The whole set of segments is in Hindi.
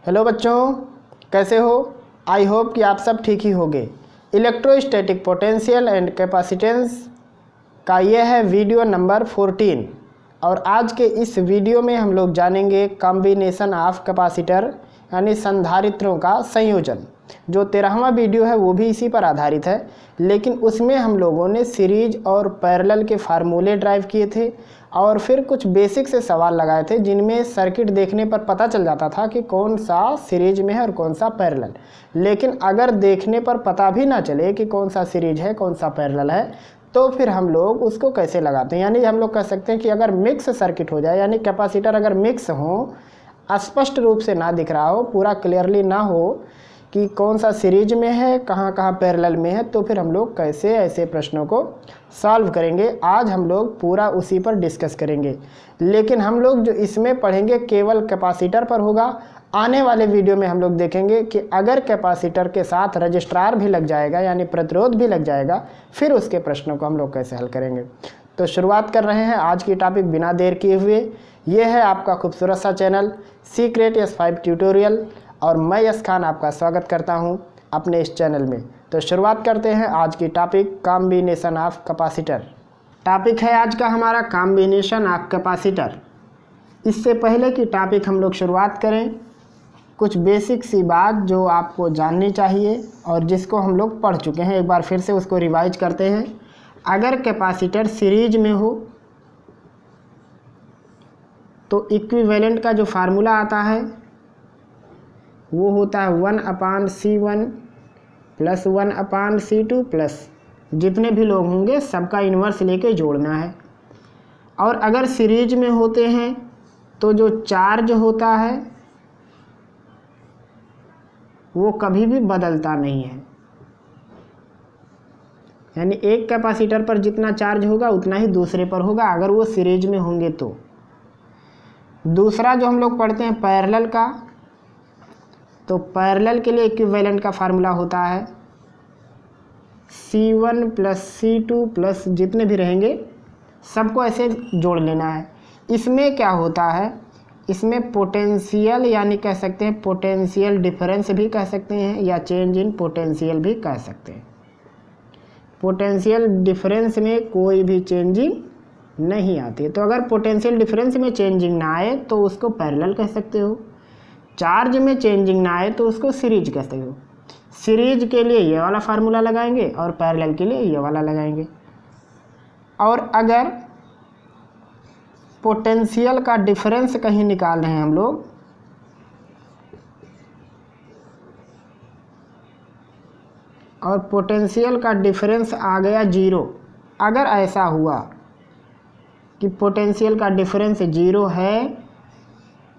हेलो बच्चों, कैसे हो? आई होप कि आप सब ठीक ही होंगे। इलेक्ट्रोस्टैटिक पोटेंशियल एंड कैपेसिटेंस का यह है वीडियो नंबर 14 और आज के इस वीडियो में हम लोग जानेंगे कॉम्बिनेशन ऑफ कैपेसिटर यानी संधारित्रों का संयोजन। जो 13वां वीडियो है वो भी इसी पर आधारित है, लेकिन उसमें हम लोगों ने सीरीज और पैरेलल के फार्मूले ड्राइव किए थे और फिर कुछ बेसिक से सवाल लगाए थे जिनमें सर्किट देखने पर पता चल जाता था कि कौन सा सीरीज में है और कौन सा पैरेलल। लेकिन अगर देखने पर पता भी ना चले कि कौन सा सीरीज है कौन सा पैरेलल है तो फिर हम लोग उसको कैसे लगाते हैं। यानी हम लोग कह सकते हैं कि अगर मिक्स सर्किट हो जाए, यानी कैपेसिटर अगर मिक्स हो, स्पष्ट रूप से ना दिख रहा हो, पूरा क्लियरली ना हो कि कौन सा सीरीज में है कहाँ कहाँ पैरेलल में है, तो फिर हम लोग कैसे ऐसे प्रश्नों को सॉल्व करेंगे। आज हम लोग पूरा उसी पर डिस्कस करेंगे, लेकिन हम लोग जो इसमें पढ़ेंगे केवल कैपेसिटर पर होगा। आने वाले वीडियो में हम लोग देखेंगे कि अगर कैपेसिटर के साथ रजिस्ट्रार भी लग जाएगा यानी प्रतिरोध भी लग जाएगा, फिर उसके प्रश्नों को हम लोग कैसे हल करेंगे। तो शुरुआत कर रहे हैं आज की टॉपिक बिना देर किए हुए। ये है आपका खूबसूरत सा चैनल सीक्रेट S5 ट्यूटोरियल और मैं यश खान आपका स्वागत करता हूं अपने इस चैनल में। तो शुरुआत करते हैं आज की topic combination of capacitor. Topic है आज का हमारा कॉम्बिनेशन ऑफ कैपेसिटर। इससे पहले की टॉपिक हम लोग शुरुआत करें, कुछ बेसिक सी बात जो आपको जाननी चाहिए और जिसको हम लोग पढ़ चुके हैं, एक बार फिर से उसको रिवाइज करते हैं। अगर कैपेसिटर सीरीज में हो तो इक्विवेलेंट का जो फार्मूला आता है वो होता है 1/C1 प्लस 1/C2 प्लस जितने भी लोग होंगे सबका इन्वर्स लेके जोड़ना है। और अगर सीरीज में होते हैं तो जो चार्ज होता है वो कभी भी बदलता नहीं है, यानी एक कैपेसिटर पर जितना चार्ज होगा उतना ही दूसरे पर होगा अगर वो सीरीज में होंगे तो। दूसरा जो हम लोग पढ़ते हैं पैरेलल का, तो पैरेलल के लिए इक्विवेलेंट का फार्मूला होता है C1 प्लस C2 प्लस जितने भी रहेंगे सबको ऐसे जोड़ लेना है। इसमें क्या होता है, इसमें पोटेंशियल यानी कह सकते हैं पोटेंशियल डिफरेंस भी कह सकते हैं या चेंज इन पोटेंशियल भी कह सकते हैं। पोटेंशियल डिफरेंस में कोई भी चेंजिंग नहीं आती, तो अगर पोटेंशियल डिफरेंस में चेंजिंग ना आए तो उसको पैरेलल कह सकते हो। चार्ज में चेंजिंग ना आए तो उसको सीरीज कह सकते हो। सीरीज के लिए ये वाला फार्मूला लगाएंगे और पैरेलल के लिए ये वाला लगाएंगे। और अगर पोटेंशियल का डिफरेंस कहीं निकाल रहे हैं हम लोग, और पोटेंशियल का डिफरेंस आ गया 0, अगर ऐसा हुआ कि पोटेंशियल का डिफरेंस 0 है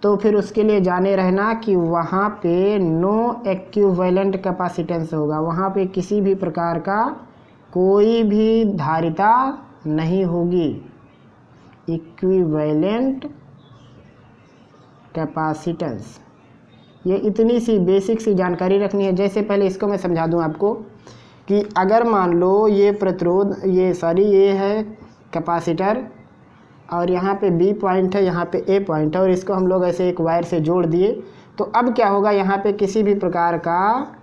तो फिर उसके लिए जाने रहना कि वहाँ पे नो इक्विवेलेंट कैपेसिटेंस होगा, वहाँ पे किसी भी प्रकार का कोई भी धारिता नहीं होगी। इक्विवेलेंट कैपेसिटेंस, ये इतनी सी बेसिक सी जानकारी रखनी है। जैसे पहले इसको मैं समझा दूं आपको कि अगर मान लो ये प्रतिरोध ये है कैपेसिटर और यहाँ पे B पॉइंट है, यहाँ पे A पॉइंट है और इसको हम लोग ऐसे एक वायर से जोड़ दिए, तो अब क्या होगा, यहाँ पे किसी भी प्रकार का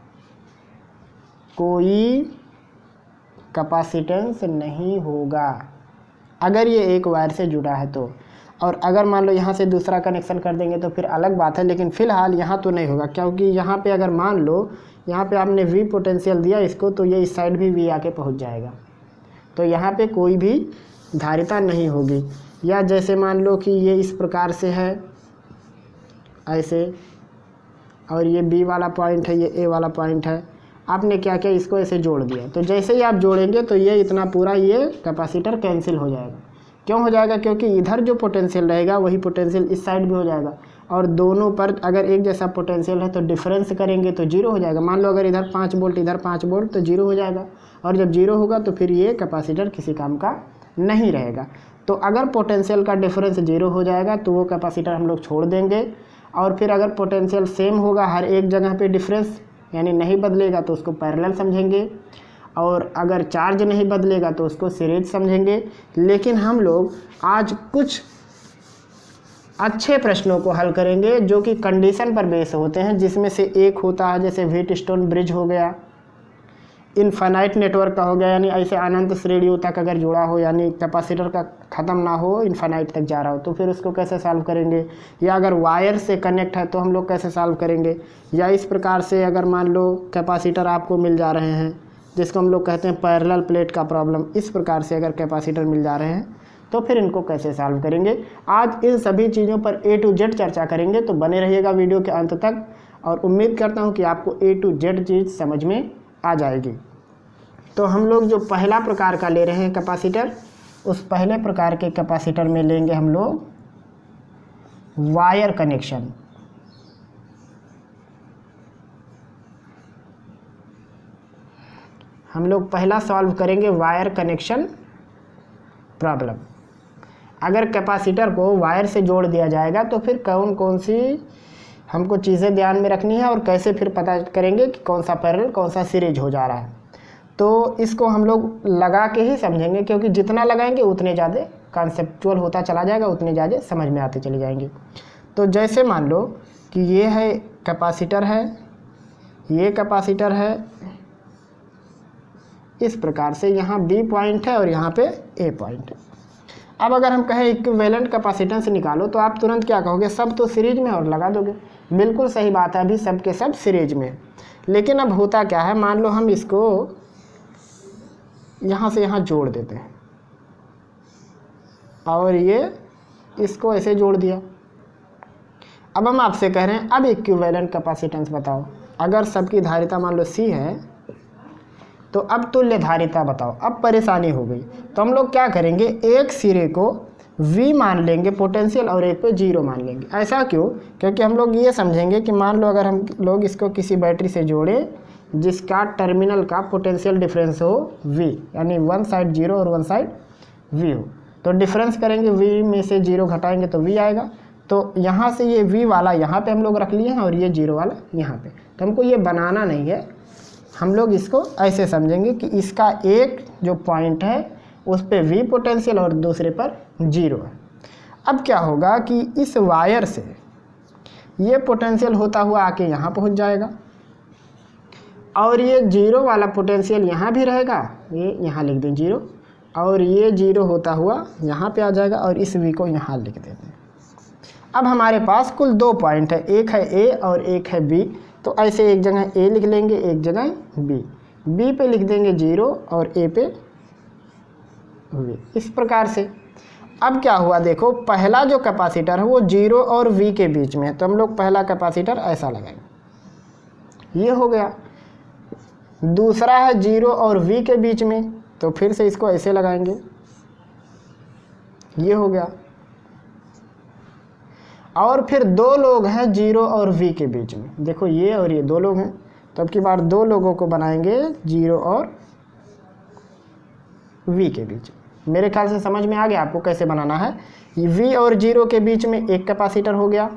कोई कैपेसिटेंस नहीं होगा अगर ये एक वायर से जुड़ा है तो। और अगर मान लो यहाँ से दूसरा कनेक्शन कर देंगे तो फिर अलग बात है, लेकिन फ़िलहाल यहाँ तो नहीं होगा, क्योंकि यहाँ पे अगर मान लो यहाँ पे आपने V पोटेंशियल दिया इसको, तो ये इस साइड भी V आके पहुँच जाएगा, तो यहाँ पे कोई भी धारिता नहीं होगी। या जैसे मान लो कि ये इस प्रकार से है ऐसे, और ये B वाला पॉइंट है, ये A वाला पॉइंट है, आपने क्या किया इसको ऐसे जोड़ दिया, तो जैसे ही आप जोड़ेंगे तो ये इतना पूरा ये कैपेसिटर कैंसिल हो जाएगा। क्यों हो जाएगा, क्योंकि इधर जो पोटेंशियल रहेगा वही पोटेंशियल इस साइड भी हो जाएगा, और दोनों पर अगर एक जैसा पोटेंशियल है तो डिफरेंस करेंगे तो 0 हो जाएगा। मान लो अगर इधर 5 वोल्ट इधर 5 वोल्ट तो 0 हो जाएगा, और जब 0 होगा तो फिर ये कैपेसिटर किसी काम का नहीं रहेगा। तो अगर पोटेंशियल का डिफरेंस 0 हो जाएगा तो वो कैपेसिटर हम लोग छोड़ देंगे, और फिर अगर पोटेंशियल सेम होगा हर एक जगह पे डिफरेंस यानी नहीं बदलेगा तो उसको पैरेलल समझेंगे, और अगर चार्ज नहीं बदलेगा तो उसको सीरीज समझेंगे। लेकिन हम लोग आज कुछ अच्छे प्रश्नों को हल करेंगे जो कि कंडीशन पर बेस होते हैं, जिसमें से एक होता है जैसे व्हीटस्टोन ब्रिज हो गया, इनफाइनाइट नेटवर्क का हो गया, यानी ऐसे अनंत श्रेणियों तक अगर जुड़ा हो, यानी कैपेसिटर का ख़त्म ना हो, इनफाइनाइट तक जा रहा हो, तो फिर उसको कैसे सॉल्व करेंगे। या अगर वायर से कनेक्ट है तो हम लोग कैसे सॉल्व करेंगे। या इस प्रकार से अगर मान लो कैपेसिटर आपको मिल जा रहे हैं, जिसको हम लोग कहते हैं पैरेलल प्लेट का प्रॉब्लम, इस प्रकार से अगर कैपेसिटर मिल जा रहे हैं तो फिर इनको कैसे सॉल्व करेंगे। आज इन सभी चीज़ों पर A to Z चर्चा करेंगे, तो बने रहिएगा वीडियो के अंत तक, और उम्मीद करता हूँ कि आपको A to Z चीज़ समझ में आ जाएगी। तो हम लोग जो पहला प्रकार का ले रहे हैं कैपेसिटर, उस पहले प्रकार के कैपेसिटर में लेंगे हम लोग वायर कनेक्शन। हम लोग पहला सॉल्व करेंगे वायर कनेक्शन प्रॉब्लम। अगर कैपेसिटर को वायर से जोड़ दिया जाएगा तो फिर कौन कौन सी हमको चीज़ें ध्यान में रखनी है और कैसे फिर पता करेंगे कि कौन सा पैरेलल कौन सा सीरीज हो जा रहा है। तो इसको हम लोग लगा के ही समझेंगे, क्योंकि जितना लगाएंगे उतने ज़्यादा कॉन्सेप्चुअल होता चला जाएगा, उतने ज़्यादा समझ में आते चले जाएंगे। तो जैसे मान लो कि ये है कैपेसिटर है, ये कैपेसिटर है, इस प्रकार से यहाँ B पॉइंट है और यहाँ पे A पॉइंट है। अब अगर हम कहें इक्विवेलेंट कैपेसिटेंस निकालो, तो आप तुरंत क्या कहोगे, सब तो सीरीज में और लगा दोगे। बिल्कुल सही बात है, अभी सब के सब सीरीज में। लेकिन अब होता क्या है, मान लो हम इसको यहाँ से यहाँ जोड़ देते हैं और ये इसको ऐसे जोड़ दिया। अब हम आपसे कह रहे हैं अब इक्विवेलेंट कैपेसिटेंस बताओ। अगर सबकी धारिता मान लो C है, तो अब तुल्य धारिता बताओ। अब परेशानी हो गई, तो हम लोग क्या करेंगे, एक सिरे को V मान लेंगे पोटेंशियल और एक पे 0 मान लेंगे। ऐसा क्यों, क्योंकि हम लोग ये समझेंगे कि मान लो अगर हम लोग इसको किसी बैटरी से जोड़ें जिसका टर्मिनल का पोटेंशियल डिफरेंस हो V, यानी वन साइड 0 और वन साइड V हो, तो डिफरेंस करेंगे, V में से 0 घटाएंगे तो V आएगा। तो यहाँ से ये V वाला यहाँ पे हम लोग रख लिए हैं और ये 0 वाला यहाँ पे। तो हमको ये बनाना नहीं है, हम लोग इसको ऐसे समझेंगे कि इसका एक जो पॉइंट है उस पे V पोटेंशियल और दूसरे पर 0 है। अब क्या होगा कि इस वायर से ये पोटेंशियल होता हुआ आके यहाँ पहुँच जाएगा और ये 0 वाला पोटेंशियल यहाँ भी रहेगा, ये यहाँ लिख दें 0, और ये 0 होता हुआ यहाँ पे आ जाएगा और इस V को यहाँ लिख देते हैं। अब हमारे पास कुल 2 पॉइंट है, एक है A और एक है B। तो ऐसे एक जगह A लिख लेंगे, एक जगह B पे लिख देंगे 0 और A पे V, इस प्रकार से। अब क्या हुआ देखो, पहला जो कैपेसिटर है वो 0 और V के बीच में है, तो हम लोग पहला कैपेसिटर ऐसा लगाएंगे, ये हो गया। दूसरा है 0 और V के बीच में, तो फिर से इसको ऐसे लगाएंगे, ये हो गया। और फिर 2 लोग हैं 0 और V के बीच में, देखो ये और ये 2 लोग हैं, तो अब की बार 2 लोगों को बनाएंगे 0 और V के बीच। मेरे ख्याल से समझ में आ गया आपको कैसे बनाना है। V और 0 के बीच में एक कैपेसिटर हो गया,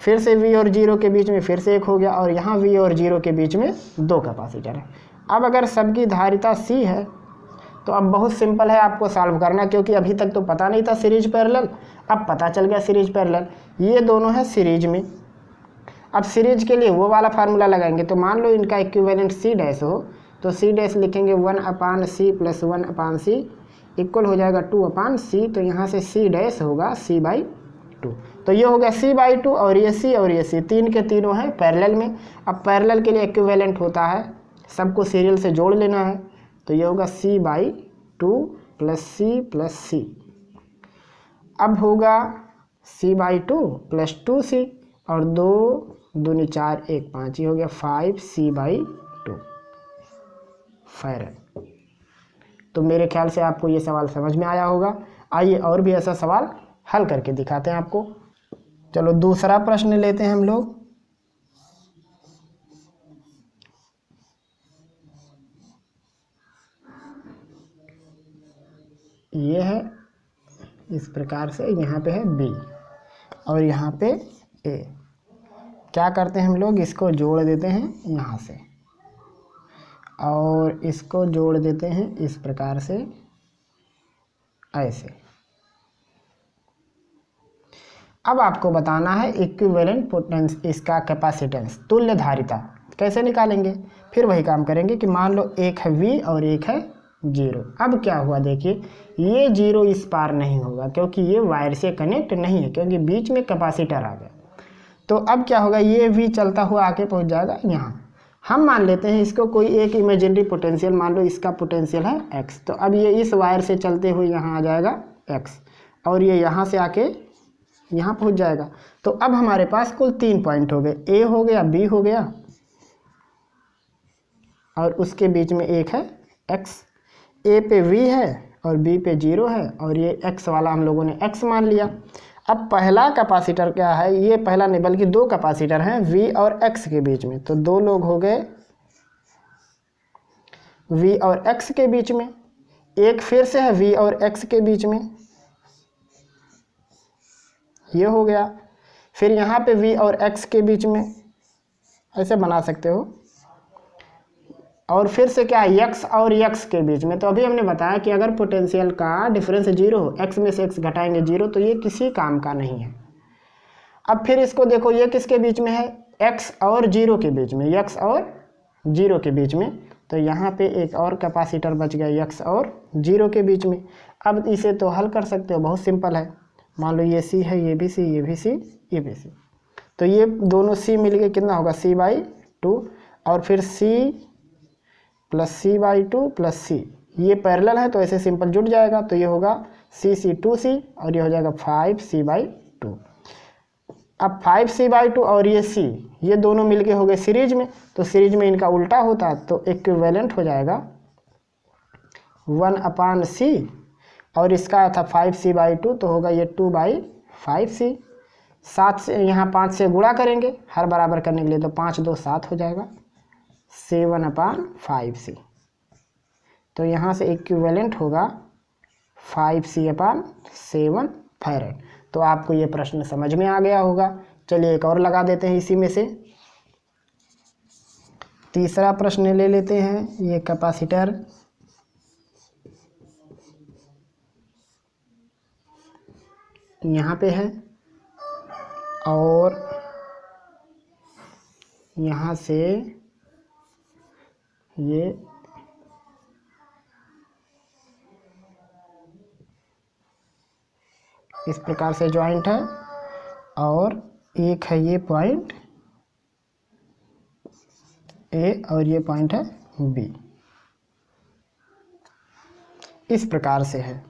फिर से V और 0 के बीच में फिर से एक हो गया, और यहाँ V और 0 के बीच में 2 कैपेसिटर है। अब अगर सबकी धारिता C है तो अब बहुत सिंपल है आपको सॉल्व करना, क्योंकि अभी तक तो पता नहीं था सीरीज पैरेलल, अब पता चल गया सीरीज पैरेलल। ये दोनों है सीरीज में। अब सीरीज के लिए वो वाला फार्मूला लगाएंगे, तो मान लो इनका इक्विवेलेंट C डैश हो, तो C डैश लिखेंगे 1/C + 1/C इक्वल हो जाएगा 2/C। तो यहाँ से C डैश होगा C/2। तो ये हो गया C/2 और ये C, तीन के तीनों हैं पैरेलल में। अब पैरेलल के लिए इक्विवेलेंट होता है सबको सीरियल से जोड़ लेना है, तो ये होगा C/2 + C + C। अब होगा C/2 + 2C और 2 दूनी 4 1 5, ये हो गया 5C/2 फैरड। तो मेरे ख्याल से आपको ये सवाल समझ में आया होगा। आइए और भी ऐसा सवाल हल करके दिखाते हैं आपको। चलो दूसरा प्रश्न लेते हैं हम लोग। ये है इस प्रकार से, यहाँ पे है B और यहाँ पे A। क्या करते हैं हम लोग, इसको जोड़ देते हैं यहाँ से और इसको जोड़ देते हैं इस प्रकार से, ऐसे। अब आपको बताना है इक्विवेलेंट पोटेंस, इसका कैपेसिटेंस, तुल्य धारिता कैसे निकालेंगे। फिर वही काम करेंगे कि मान लो एक है V और एक है 0। अब क्या हुआ देखिए, ये 0 इस पार नहीं होगा क्योंकि ये वायर से कनेक्ट नहीं है, क्योंकि बीच में कैपेसिटर आ गया। तो अब क्या होगा, ये V चलता हुआ आके पहुंच जाएगा यहाँ। हम मान लेते हैं इसको कोई एक इमेजिनरी पोटेंशियल, मान लो इसका पोटेंशियल है x। तो अब ये इस वायर से चलते हुए यहाँ आ जाएगा x, और ये यहाँ से आके यहाँ पहुँच जाएगा। तो अब हमारे पास कुल 3 पॉइंट हो गए, A हो गया, B हो गया, और उसके बीच में एक है x। A पे V है और B पे 0 है, और ये x वाला हम लोगों ने x मान लिया। अब पहला कैपेसिटर क्या है, ये पहला नहीं बल्कि 2 कैपेसिटर हैं V और x के बीच में। तो 2 लोग हो गए V और x के बीच में, एक फिर से है V और x के बीच में, ये हो गया। फिर यहाँ पे V और x के बीच में, ऐसे बना सकते हो। और फिर से क्या है, x और x के बीच में। तो अभी हमने बताया कि अगर पोटेंशियल का डिफरेंस 0 हो, x में से x घटाएंगे 0, तो ये किसी काम का नहीं है। अब फिर इसको देखो, ये किसके बीच में है, x और 0 के बीच में, x और 0 के बीच में। तो यहाँ पे एक और कैपेसिटर बच गया x और 0 के बीच में। अब इसे तो हल कर सकते हो, बहुत सिंपल है। मान लो ये C है, ये भी C, ये भी C, ये भी C। तो ये दोनों C मिल के कितना होगा, C/2, और फिर C plus C/2 plus C, ये पैरेलल है तो ऐसे सिंपल जुड़ जाएगा। तो ये होगा C/2C, और ये हो जाएगा 5C/2। अब 5C/2 और ये C, ये दोनों मिलके हो गए सीरीज में। तो सीरीज में इनका उल्टा होता, तो इक्विवेलेंट हो जाएगा 1/C, और इसका था 5C/2, तो होगा ये 2/5C। 7 से यहाँ 5 से गुणा करेंगे हर बराबर करने के लिए, तो 5 2 7 हो जाएगा, 7/5C। तो यहाँ से इक्विवेलेंट होगा 5C/7 फैरेड। तो आपको ये प्रश्न समझ में आ गया होगा। चलिए एक और लगा देते हैं इसी में से। तीसरा प्रश्न ले लेते हैं। ये कैपेसिटर यहाँ पे है, और यहाँ से ये इस प्रकार से जॉइंट है, और एक है ये पॉइंट A और ये पॉइंट है B, इस प्रकार से है।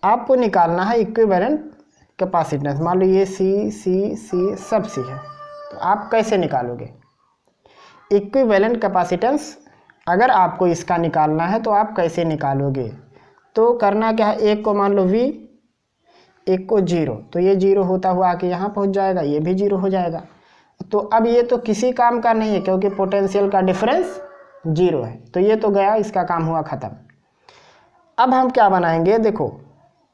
आपको निकालना है इक्विवेलेंट कैपेसिटेंस। मान लो ये C सब C है, तो आप कैसे निकालोगे इक्विवेलेंट कैपेसिटेंस? अगर आपको इसका निकालना है तो आप कैसे निकालोगे? तो करना क्या है, एक को मान लो V, एक को 0, तो ये 0 होता हुआ आके यहाँ पहुँच जाएगा, ये भी 0 हो जाएगा। तो अब ये तो किसी काम का नहीं है क्योंकि पोटेंशियल का डिफरेंस 0 है, तो ये तो गया, इसका काम हुआ ख़त्म। अब हम क्या बनाएंगे, देखो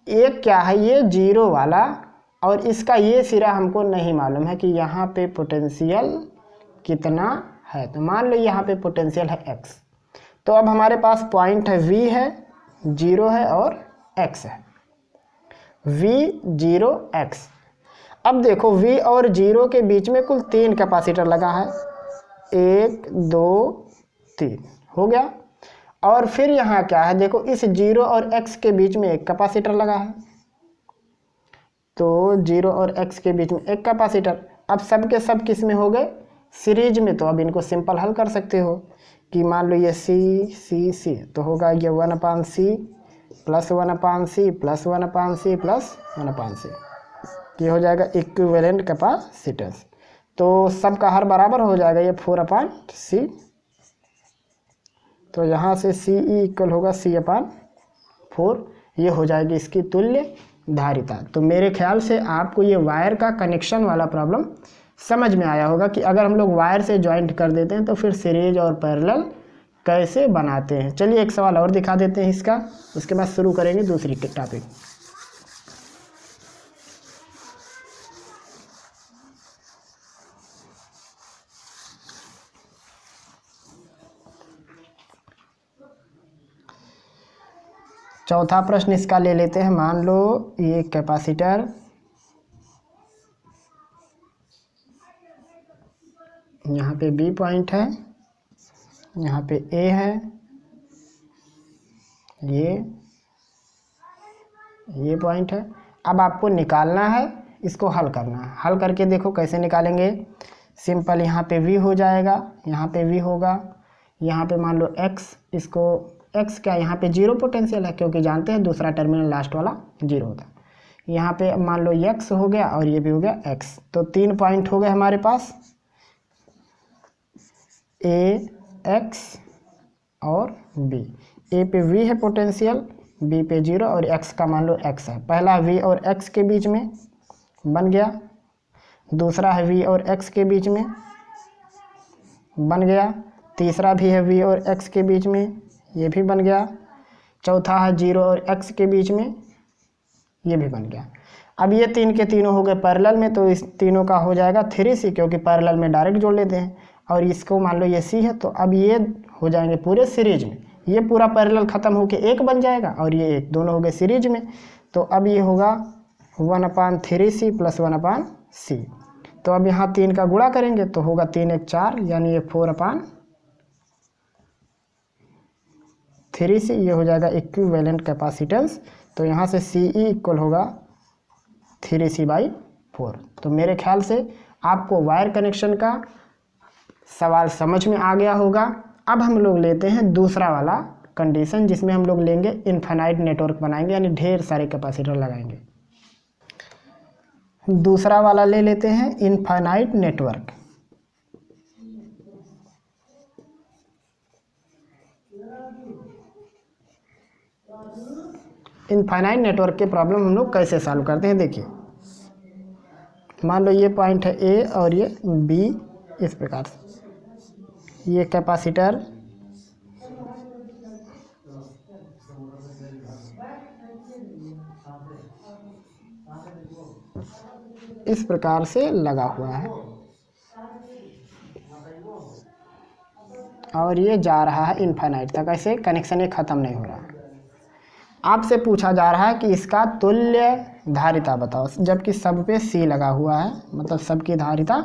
एक क्या है, ये 0 वाला, और इसका ये सिरा हमको नहीं मालूम है कि यहाँ पे पोटेंशियल कितना है। तो मान लो यहाँ पे पोटेंशियल है x। तो अब हमारे पास पॉइंट है V है, 0 है और x है, V 0 x। अब देखो V और 0 के बीच में कुल 3 कैपेसिटर लगा है, 1 2 3 हो गया। और फिर यहाँ क्या है, देखो इस 0 और x के बीच में एक कैपेसिटर लगा है, तो 0 और x के बीच में एक कैपेसिटर। अब सब के सब किस में हो गए, सीरीज में। तो अब इनको सिंपल हल कर सकते हो कि मान लो ये C, तो होगा ये 1/C plus 1/C plus 1/C plus 1/C, ये हो जाएगा इक्विवेलेंट कैपेसिटेंस। तो सबका हर बराबर हो जाएगा, ये 4/C। तो यहाँ से CE इक्वल होगा C/4, ये हो जाएगी इसकी तुल्य धारिता। तो मेरे ख्याल से आपको ये वायर का कनेक्शन वाला प्रॉब्लम समझ में आया होगा कि अगर हम लोग वायर से जॉइंट कर देते हैं तो फिर सीरीज और पैरेलल कैसे बनाते हैं। चलिए एक सवाल और दिखा देते हैं इसका, उसके बाद शुरू करेंगे दूसरी टॉपिक। चौथा प्रश्न इसका ले लेते हैं। मान लो ये कैपेसिटर यहाँ पे बी पॉइंट है, यहाँ पे ए है, ये पॉइंट है। अब आपको निकालना है, इसको हल करना है। हल करके देखो कैसे निकालेंगे। सिंपल, यहाँ पे v हो जाएगा, यहाँ पे v होगा, यहाँ पे मान लो x, इसको x क्या, यहाँ पे जीरो पोटेंशियल है क्योंकि जानते हैं दूसरा टर्मिनल लास्ट वाला जीरो होता है। यहाँ पे मान लो x हो गया और ये भी हो गया x। तो 3 पॉइंट हो गए हमारे पास, a, x और b। a पे v है पोटेंशियल, b पे जीरो और x का मान लो x है। पहला v और x के बीच में बन गया, दूसरा है v और x के बीच में बन गया, तीसरा भी है v और x के बीच में, ये भी बन गया, चौथा है 0 और x के बीच में, ये भी बन गया। अब ये 3 के तीनों हो गए पैरेलल में, तो इस तीनों का हो जाएगा 3c क्योंकि पैरेलल में डायरेक्ट जोड़ लेते हैं। और इसको मान लो ये c है, तो अब ये हो जाएंगे पूरे सीरीज में। ये पूरा पैरेलल ख़त्म होके एक बन जाएगा और ये एक, दोनों हो गए सीरीज में। तो अब ये होगा 1/3c + 1/c। तो अब यहाँ 3 का गुणा करेंगे तो होगा 3 × 4, यानी ये 4/3c। ये हो जाएगा इक्विवेलेंट कैपेसिटेंस। तो यहाँ से CE इक्वल होगा 3c/4। तो मेरे ख्याल से आपको वायर कनेक्शन का सवाल समझ में आ गया होगा। अब हम लोग लेते हैं दूसरा वाला कंडीशन, जिसमें हम लोग लेंगे इनफाइनाइट नेटवर्क बनाएंगे, यानी ढेर सारे कैपेसिटर लगाएंगे। दूसरा वाला ले लेते हैं इनफाइनाइट नेटवर्क। इनफाइनाइट नेटवर्क के प्रॉब्लम हम लोग कैसे सॉल्व करते हैं, देखिए। मान लो ये पॉइंट है A और ये B, इस प्रकार से ये कैपेसिटर इस प्रकार से लगा हुआ है और ये जा रहा है इनफाइनाइट तक। ऐसे कनेक्शन ये ख़त्म नहीं हो रहा है। आपसे पूछा जा रहा है कि इसका तुल्य धारिता बताओ, जबकि सब पे C लगा हुआ है, मतलब सबकी धारिता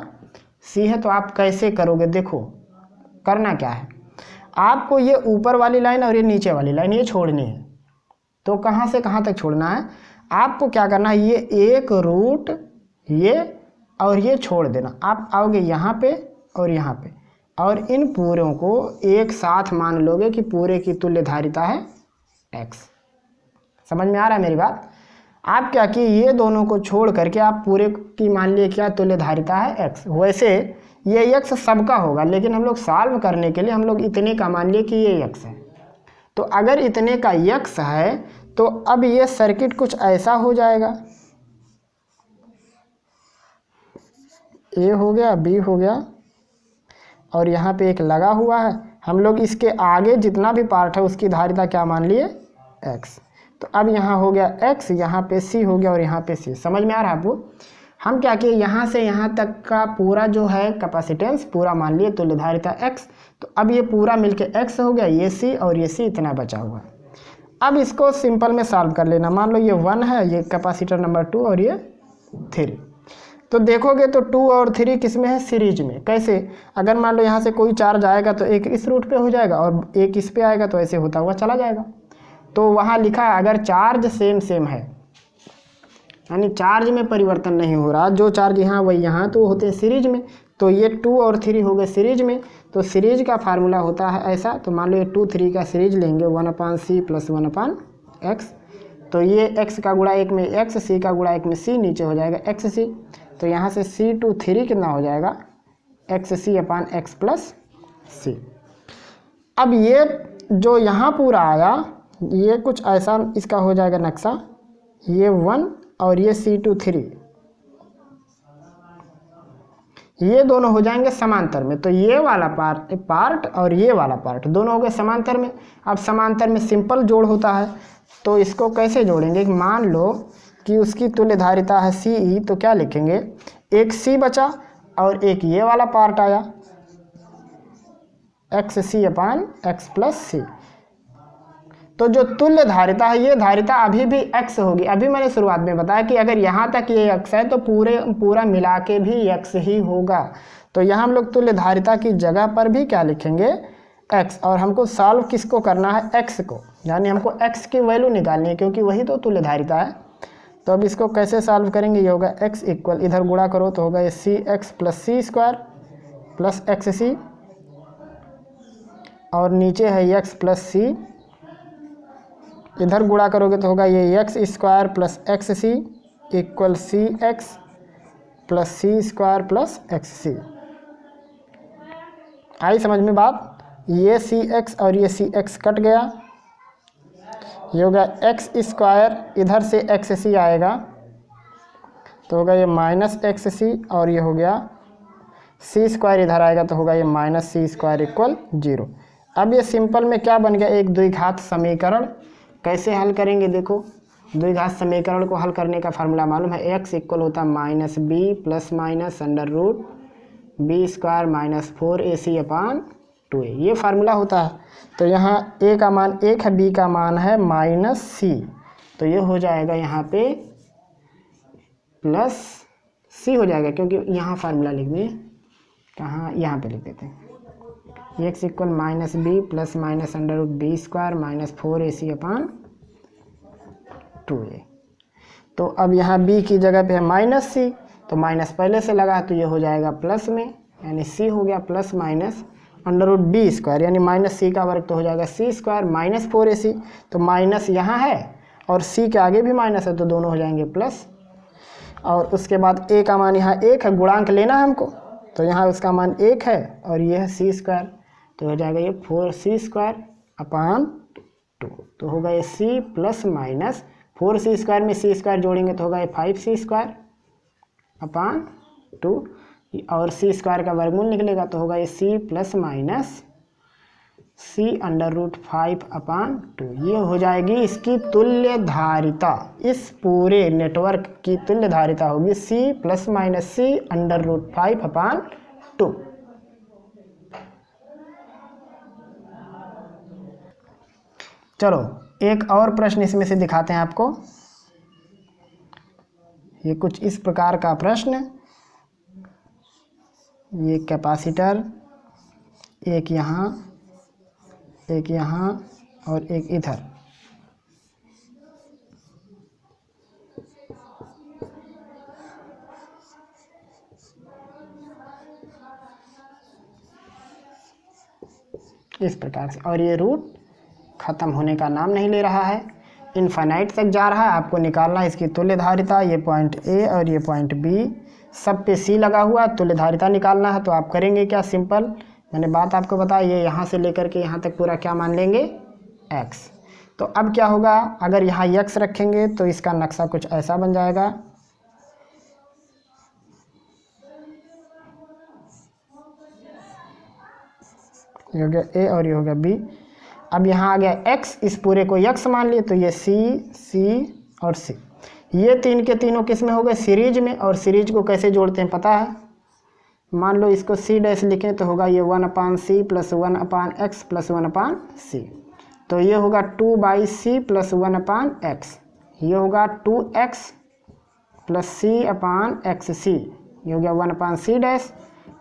C है। तो आप कैसे करोगे, देखो करना क्या है। आपको ये ऊपर वाली लाइन और ये नीचे वाली लाइन ये छोड़नी है। तो कहाँ से कहाँ तक छोड़ना है, आपको क्या करना है, ये एक रूट ये और ये छोड़ देना। आप आओगे यहाँ पे और यहाँ पे, और इन पूरों को एक साथ मान लोगे कि पूरे की तुल्य धारिता है x। समझ में आ रहा है मेरी बात। आप क्या किए, ये दोनों को छोड़ करके आप पूरे की मान लिए क्या तुल्य धारिता है x। वैसे ये x सबका होगा, लेकिन हम लोग सॉल्व करने के लिए हम लोग इतने का मान लिए कि ये x है। तो अगर इतने का x है तो अब ये सर्किट कुछ ऐसा हो जाएगा, A हो गया, B हो गया और यहाँ पे एक लगा हुआ है। हम लोग इसके आगे जितना भी पार्ट है उसकी धारिता क्या मान लिए, x। तो अब यहाँ हो गया x, यहाँ पे C हो गया और यहाँ पे C। समझ में आ रहा है आपको। हम क्या किए, यहाँ से यहाँ तक का पूरा जो है कैपेसिटेंस पूरा मान लिए तुल्य धारिता x। तो अब ये पूरा मिलके x हो गया, ये C और ये C इतना बचा हुआ है। अब इसको सिंपल में सॉल्व कर लेना। मान लो ये 1 है, ये कैपेसिटर नंबर 2 और ये 3। तो देखोगे तो 2 और 3 किस में है, सीरीज में। कैसे, अगर मान लो यहाँ से कोई चार्ज आएगा तो एक इस रूट पे हो जाएगा और एक इस पे आएगा, तो ऐसे होता हुआ चला जाएगा। तो वहाँ लिखा है अगर चार्ज सेम है, यानी चार्ज में परिवर्तन नहीं हो रहा, जो चार्ज यहाँ वही यहाँ, तो होते हैं सीरीज में। तो ये 2 और 3 हो गए सीरीज में। तो सीरीज का फार्मूला होता है ऐसा। तो मान लो ये 2, 3 का सीरीज लेंगे 1/c + 1/x। तो ये x का गुणा 1 में x, c का गुणा 1 में c, नीचे हो जाएगा xc। तो यहाँ से c to 3 कितना हो जाएगा, xc/x + c। अब ये जो यहाँ पूरा आया, ये कुछ ऐसा इसका हो जाएगा नक्शा, ये 1 और ये c to 3, ये दोनों हो जाएंगे समांतर में। तो ये वाला पार्ट और ये वाला पार्ट दोनों हो गए समांतर में। अब समांतर में सिंपल जोड़ होता है, तो इसको कैसे जोड़ेंगे। मान लो कि उसकी तुल्य धारिता है CE, तो क्या लिखेंगे, एक C बचा और एक ये वाला पार्ट आया xc/x + c। तो जो तुल्य धारिता है ये धारिता अभी भी x होगी। अभी मैंने शुरुआत में बताया कि अगर यहाँ तक ये x है तो पूरा मिला के भी x ही होगा। तो यहाँ हम लोग तुल्य धारिता की जगह पर भी क्या लिखेंगे, x। और हमको सॉल्व किसको करना है, x को, यानी हमको x की वैल्यू निकालनी है क्योंकि वही तो तुल्य धारिता है। तो अब इसको कैसे सॉल्व करेंगे, ये होगा x इक्वल, इधर गुणा करो तो होगा ये cx प्लस सी स्क्वायर प्लस एक्स सी, और नीचे है x प्लस सी, इधर गुणा करोगे तो होगा ये x स्क्वायर प्लस एक्स सी इक्वल सी एक्स प्लस सी स्क्वायर प्लस एक्स सी। आई समझ में बात, ये सी एक्स और ये सी एक्स कट गया, ये होगा एक्स स्क्वायर, इधर से एक्स सी आएगा तो होगा ये माइनस एक्स सी, और ये हो गया सी स्क्वायर, इधर आएगा तो होगा ये माइनस सी स्क्वायर इक्वल 0। अब ये सिंपल में क्या बन गया, एक द्विघात समीकरण। कैसे हल करेंगे, देखो द्विघात समीकरण को हल करने का फार्मूला मालूम है, x इक्वल होता है minus b plus minus under root b square minus 4ac upon 2a, ये फार्मूला होता है। तो यहाँ a का मान 1 है, b का मान है माइनस सी, तो ये हो जाएगा यहाँ पे प्लस सी हो जाएगा, क्योंकि यहाँ फार्मूला लिख दिए, कहाँ, यहाँ पे लिख देते हैं, x equal minus b plus minus under root b square minus 4ac upon 2a। तो अब यहाँ b की जगह पे है माइनस सी, तो माइनस पहले से लगा तो ये हो जाएगा प्लस में, यानी c हो गया plus minus under root b square, यानी माइनस सी का वर्ग तो हो जाएगा सी स्क्वायर माइनस 4ac, तो माइनस यहाँ है और c के आगे भी माइनस है तो दोनों हो जाएंगे प्लस। और उसके बाद a का मान यहाँ 1 है, गुणांक लेना है हमको, तो यहाँ उसका मान 1 है और ये है सी स्क्वायर, तो हो जाएगा ये 4c स्क्वायर अपान 2, तो होगा ये c plus minus 4c square में c स्क्वायर जोड़ेंगे तो होगा ये 5c स्क्वायर अपान 2, और c स्क्वायर का वर्गमूल निकलेगा तो होगा ये c plus minus c under root 5 upon 2। ये हो जाएगी इसकी तुल्य धारिता, इस पूरे नेटवर्क की तुल्य धारिता होगी c plus minus c under root 5 upon 2। चलो एक और प्रश्न इसमें से दिखाते हैं आपको। ये कुछ इस प्रकार का प्रश्न, ये कैपेसिटर एक यहाँ और एक इधर, इस प्रकार से, और ये रूट ख़त्म होने का नाम नहीं ले रहा है, इनफाइनाइट तक जा रहा है। आपको निकालना है इसकी तुल्य धारिता, ये पॉइंट ए और ये पॉइंट बी, सब पे सी लगा हुआ है, तुल्य धारिता निकालना है। तो आप करेंगे क्या, सिंपल, मैंने बात आपको बताया, ये यहाँ से लेकर के यहाँ तक पूरा क्या मान लेंगे, x। तो अब क्या होगा, अगर यहाँ x रखेंगे तो इसका नक्शा कुछ ऐसा बन जाएगा, ये हो गया a और ये हो गया b। अब यहाँ आ गया x, इस पूरे को x मान लिए तो ये c और c, ये तीन के तीनों किस में हो गए, सीरीज में। और सीरीज को कैसे जोड़ते हैं पता है, मान लो इसको c डैश लिखें तो होगा ये 1 अपान सी प्लस 1 अपान एक्स प्लस 1 अपान सी, तो ये होगा 2/c प्लस 1 अपान एक्स, ये होगा 2x प्लस c अपान एक्स सी, ये हो गया 1 अपान सी डैश,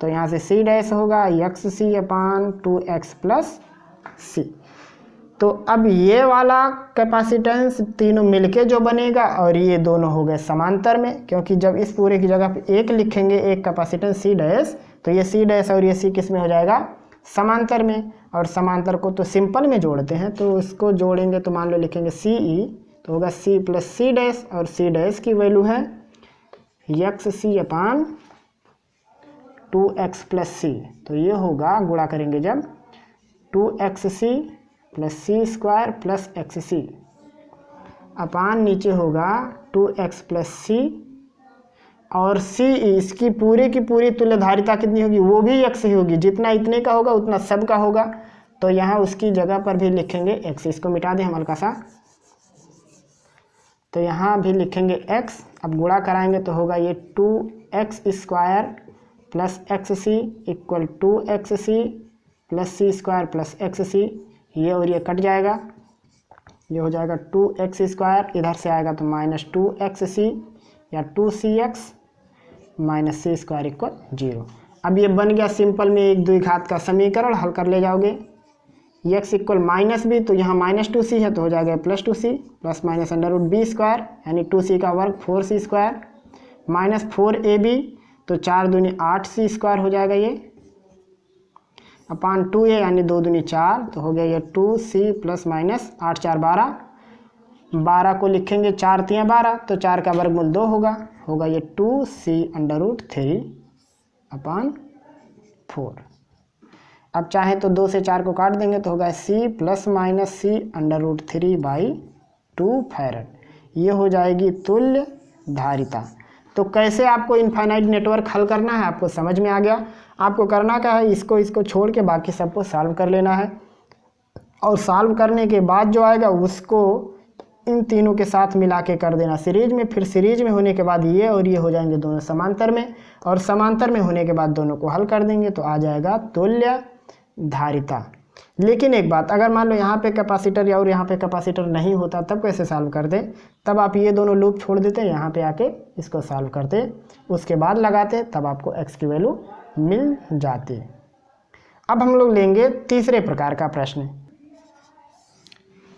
तो यहाँ से c डैश होगा एक्स सी अपान 2x प्लस सी। तो अब ये वाला कैपेसिटेंस तीनों मिलके जो बनेगा, और ये दोनों हो गए समांतर में, क्योंकि जब इस पूरे की जगह पे एक लिखेंगे, एक कैपेसिटेंस सी डैश, तो ये सी डैश और ये सी किस में हो जाएगा, समांतर में। और समांतर को तो सिंपल में जोड़ते हैं, तो इसको जोड़ेंगे तो मान लो लिखेंगे सी ई, तो होगा सी प्लस सी डैश, और सी डैश की वैल्यू है एक्स सी अपान 2x प्लस सी, तो ये होगा, गुणा करेंगे जब, 2xc प्लस सी स्क्वायर प्लस एक्स सी अपान नीचे होगा 2x प्लस सी, और सी इसकी पूरी की पूरी तुल्य धारिता कितनी होगी, वो भी x ही होगी, जितना इतने का होगा उतना सब का होगा। तो यहाँ उसकी जगह पर भी लिखेंगे x, इसको मिटा दें हम हल्का सा, तो यहाँ भी लिखेंगे x। अब गुणा कराएंगे तो होगा ये 2x स्क्वायर प्लस एक्स सी इक्वल 2x सी प्लस सी स्क्वायर प्लस एक्स सी, ये और ये कट जाएगा, ये हो जाएगा 2x², इधर से आएगा तो -2xc या 2cx -c² = 0। अब ये बन गया सिंपल में एक द्विघात का समीकरण। हल कर ले जाओगे x = -b, तो यहाँ -2c है तो हो जाएगा +2c प्लस माइनस √b² यानी 2c का वर्ग 4c² -4ab, तो 4 दूनी 8c² हो जाएगा ये अपान 2a यानी 2 दूनी 4, तो हो गया ये 2c प्लस माइनस 8 4 12, 12 को लिखेंगे 4 3 12, तो 4 का वर्गमूल 2 होगा ये 2c√3 अपान 4। अब चाहे तो 2 से 4 को काट देंगे तो होगा c plus minus c√3/2 farad. ये हो जाएगी तुल्य धारिता। तो कैसे आपको इनफाइनाइट नेटवर्क हल करना है आपको समझ में आ गया। आपको करना क्या है, इसको छोड़ के बाकी सबको सॉल्व कर लेना है, और सॉल्व करने के बाद जो आएगा उसको इन तीनों के साथ मिला के कर देना सीरीज में। फिर सीरीज में होने के बाद ये और ये हो जाएंगे दोनों समांतर में, और समांतर में होने के बाद दोनों को हल कर देंगे तो आ जाएगा तुल्य धारिता। लेकिन एक बात, अगर मान लो यहाँ पे कैपेसिटर या और यहाँ पे कैपेसिटर नहीं होता तब कैसे सॉल्व करते, तब आप ये दोनों लूप छोड़ देते, यहाँ पे आके इसको सॉल्व करते, उसके बाद लगाते, तब आपको x की वैल्यू मिल जाती। अब हम लोग लेंगे तीसरे प्रकार का प्रश्न।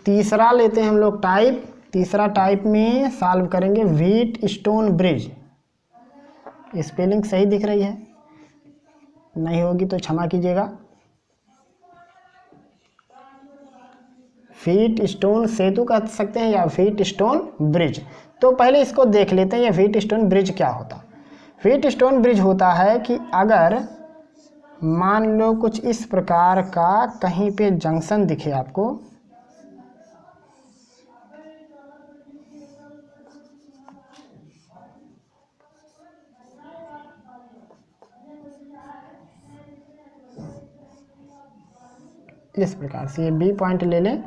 तीसरा लेते हैं हम लोग टाइप। तीसरा टाइप में सॉल्व करेंगे व्हीटस्टोन ब्रिज। स्पेलिंग सही दिख रही है, नहीं होगी तो क्षमा कीजिएगा। व्हीटस्टोन सेतु कह सकते हैं या व्हीटस्टोन ब्रिज। तो पहले इसको देख लेते हैं, ये व्हीटस्टोन ब्रिज क्या होता। व्हीटस्टोन ब्रिज होता है कि अगर मान लो कुछ इस प्रकार का कहीं पे जंक्शन दिखे आपको, इस प्रकार से ये B पॉइंट ले लें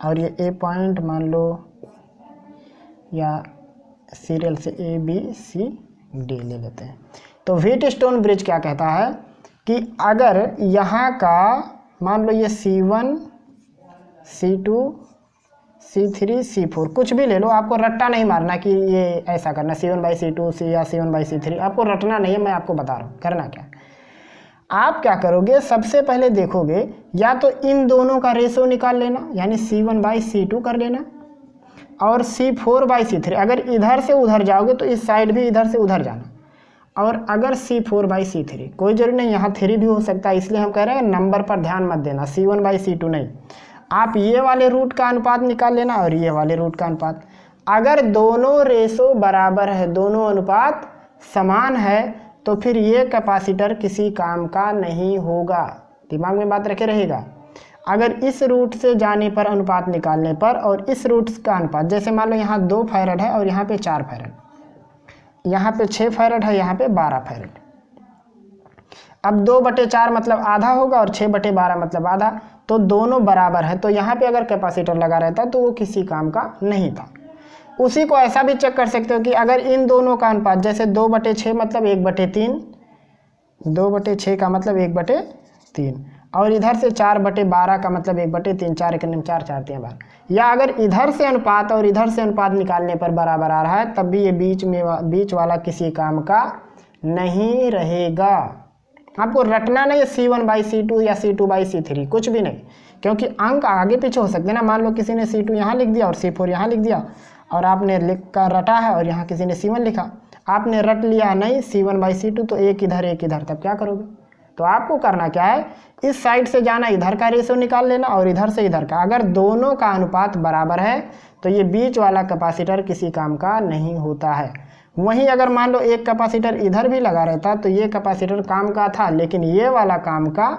और ये A पॉइंट मान लो, या सीरियल से A B C D ले लेते हैं। तो व्हीटस्टोन ब्रिज क्या कहता है कि अगर यहाँ का मान लो ये C1 C2 C3 C4 कुछ भी ले लो, आपको रट्टा नहीं मारना कि ये ऐसा करना C1/C2 C या C1/C3, आपको रटना नहीं है, मैं आपको बता रहा हूँ करना क्या। आप क्या करोगे, सबसे पहले देखोगे या तो इन दोनों का रेशो निकाल लेना, यानी C1/C2 कर लेना, और C4/C3। अगर इधर से उधर जाओगे तो इस साइड भी इधर से उधर जाना, और अगर C4/C3 कोई जरूरी नहीं, यहाँ 3 भी हो सकता है, इसलिए हम कह रहे हैं नंबर पर ध्यान मत देना, C1/C2 नहीं। आप ये वाले रूट का अनुपात निकाल लेना और ये वाले रूट का अनुपात। अगर दोनों रेशो बराबर है, दोनों अनुपात समान है, तो फिर ये कैपेसिटर किसी काम का नहीं होगा। दिमाग में बात रखे रहेगा। अगर इस रूट से जाने पर अनुपात निकालने पर और इस रूट का अनुपात, जैसे मान लो यहाँ 2 फैरड है और यहाँ पे 4 फैरड, यहाँ पे 6 फैरड है, यहाँ पे 12 फैरड। अब 2/4 मतलब आधा होगा और 6/12 मतलब आधा, तो दोनों बराबर है। तो यहाँ पे अगर कैपेसिटर लगा रहता तो वो किसी काम का नहीं था। उसी को ऐसा भी चेक कर सकते हो कि अगर इन दोनों का अनुपात, जैसे 2/6 मतलब 1/3, 2/6 का मतलब 1/3, और इधर से 4/12 का मतलब 1/3, 4 1 4 4 3 12, या अगर इधर से अनुपात और इधर से अनुपात निकालने पर बराबर आ रहा है, तब भी ये बीच वाला किसी काम का नहीं रहेगा। आपको रटना नहीं है C1/C2 या C2/C3, कुछ भी नहीं, क्योंकि अंक आगे पीछे हो सकते हैं ना। मान लो किसी ने C2 यहाँ लिख दिया और C4 यहाँ लिख दिया, और आपने लिख कर रटा है और यहाँ किसी ने C1 लिखा, आपने रट लिया नहीं C1/C2, तो एक इधर, तब क्या करोगे। तो आपको करना क्या है, इस साइड से जाना, इधर का रेशो निकाल लेना और इधर से इधर का। अगर दोनों का अनुपात बराबर है तो ये बीच वाला कैपेसिटर किसी काम का नहीं होता है। वहीं अगर मान लो एक कैपेसिटर इधर भी लगा रहता तो ये कैपेसिटर काम का था, लेकिन ये वाला काम का